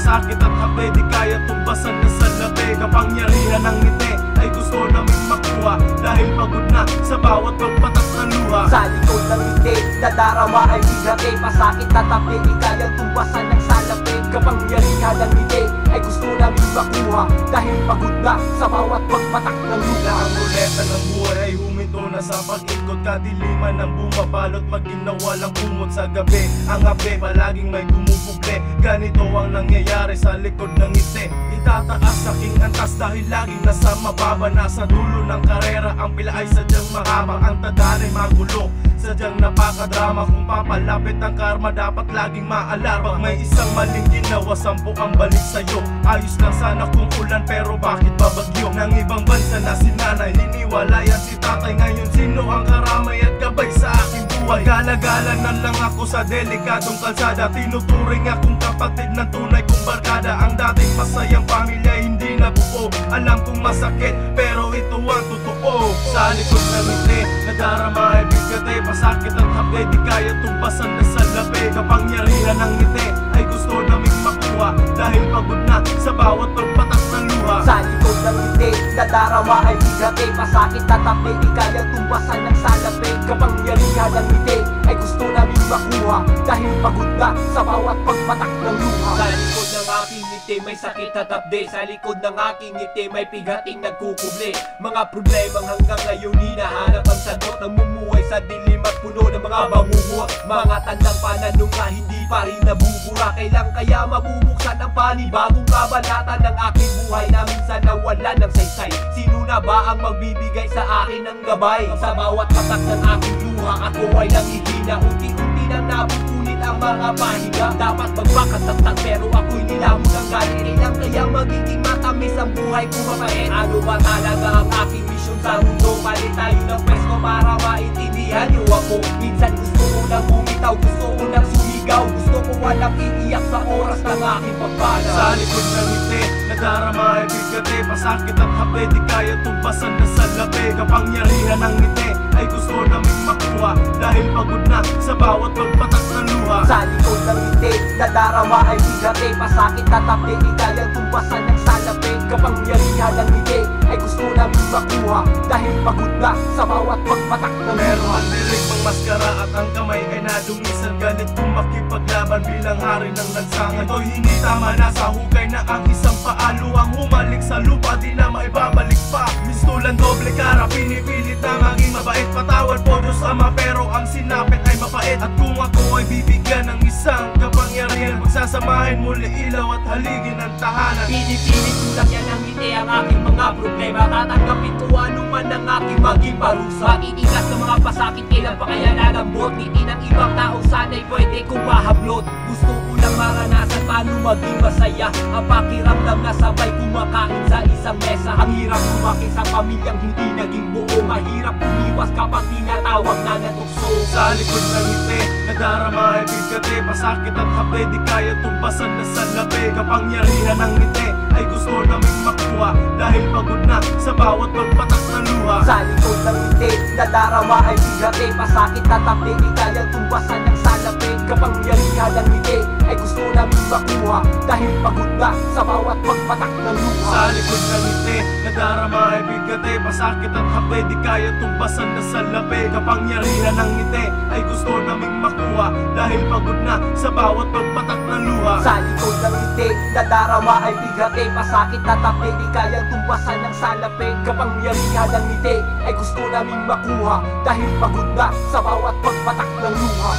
pasakit at hapde, di kaya tumbasan na salapi. Kapangyarihan ng ngiti ay gusto naming makuha, dahil pagod na sa bawat pagpatak ng luha. Sa likod ng ngiti, nadarama ay bigati, pasakit at hapde, di kaya tumbasan ng salapi. Kapangyarihan ng ngiti ay gusto naming makuha, dahil pagod na sa bawat pagpatak ng luha. Ang ruleta ng buhay ay huminto na sa pag-ikot, kadiliman ng bumabalot, maging na walang kumot sa gabi. Ang ape palaging may gumuguble, ganito ang nangyayari sa likod ng ngiti. Itataas aking antas dahil laging nasa mababa, nasa dulo ng karera ang pila ay sadyang mahaba. Ang tadhana ay magulo, sadyang napakadrama. Kung papalapit ang karma, dapat laging maalarma. Pag may isang maling ginawa, 10 ang balik sa'yo. Ayos lang sana kung ulan, pero bakit babagyo? Nang ibang bansa na si nanay, hiniwalayan si tatay. Ngayon sino ang karamay at gabay sa aking buhay? Gala-gala na lang ako sa delikadong kalsada, tinuturing akong kapatid ng tunay kong barkada. Ang dating masayang pamilya hindi na buo, alam kong masakit pero ito ang totoo. Sa likod ng ngiti, nadarama ay bigati, pasakit at hapde, di kaya tumbasan na salapi. Kapangyarihan ng ngiti ay gusto naming makuha, dahil pagod na sa bawat pagpatak ng luha. Sa likod ng ngiti, nadarama ay bigati, pasakit at hapde, di kaya tumbasan ng salapi. Kapangyarihan ng ngiti ay gusto naming makuha, dahil pagod na sa bawat pagpatak ng luha. Sa likod ng aking ngiti may sakit at hapde, sa likod ng aking ngiti may pigating nagkukubli. Mga problemang hanggang ngayon hinahanap ang sagot, namumuhay sa dilim at puno ng mga bangungot. Mga tandang pananunga hindi pa rin nabubura, kailan kaya mabubuksan ang panibagong kabanata ng aking buhay na minsan nawala ng saysay? Sino na ba ang magbibigay sa akin ng gabay? Sa bawat patak ng aking luha ako ay nangihina, unti-unti nang napupunit ang mga pahiga. Dapat magpakatatag pero ako'y nilamon ng galit, kailan kaya magiging matamis ang buhay ko mapait? Ano ba talaga ang aking misyon sa mundo? Palit tayo ng pwesto para maintindihan niyo ako. Minsan gusto ko nang bumitaw, gusto ko nang sumigaw, gusto ko walang iiyak sa oras ng aking pagpanaw. Sa likod ng ngiti, nadarama ay bigati, pasakit at hapde, di kaya tumbasan na salapi. Kapangyarihan ng ngiti ay gusto naming makuha, dahil pagod na sa bawat pagpatak ng luha. Sa likod ng ngiti, nadarama ay bigati, pasakit at hapde, di kaya tumbasan ng salapi. Kapangyarihan ng ngiti ay gusto naming makuha, dahil pagod na sa bawat pagpatak ng Pero luha. ang lirik mang maskara at ang kamay ay nadungisan, galit kung makipaglaban bilang hari ng lansangan. Ito'y hindi tama, nasa hukay na ang isang paalo, ang humalik sa lupa di na maibabalik pa. Mistulan doble kara, pinipilit na maging mabait, patawad po Diyos Ama, pero ang sinapit ay mapait. At kung ako ay bibigyan ng isang kapangyarihan, pagsasamahin muli ilaw at haligin ang tahanan. Pinipilit ko lang yan ang ngiti ang aking mga problema, tatanggapin ko ano man ang aking maging parusa. Matitigas ng mga pasakit, kailan pa kaya lalambot? Ngiti ng ibang tao sana'y pwede kong mahablot. Gusto ko lang maranasan paano maging masaya, ang pakiramdam na sabay kumakain sa isang mesa. Ang hirap lumaki sa pamilyang hindi naging buo, mahirap umiwas kapag tinatawag na natukso. Sa likod ng ngiti, nadarama ay bigati, pasakit at hapde, di kaya tumbasan na salapi. Kapangyarihan ng ngiti ay gusto naming makuha, dahil pagod na sa bawat pagpatak ng luha. Sa likod ng ngiti, nadarama ay bigati, pasakit at hapde, di kaya tumbasan ng salapi. Kapangyarihan ng ngiti ay gusto naming makuha, dahil pagod na sa bawat pagpatak ng luha. Sa likod ng ngiti, nadarama ay bigati, pasakit at hapde, di kaya tumbasan na salapi. Kapangyarihan ng ngiti ay gusto naming makuha, dahil pagod na sa bawat pagpatak ng luha. Sa likod ng ngiti, nadarama ay bigati, pasakit at hapde, di kaya tumbasan ng salapi. Kapangyarihan ng ngiti ay gusto naming makuha, dahil pagod na sa bawat pagpatak ng luha.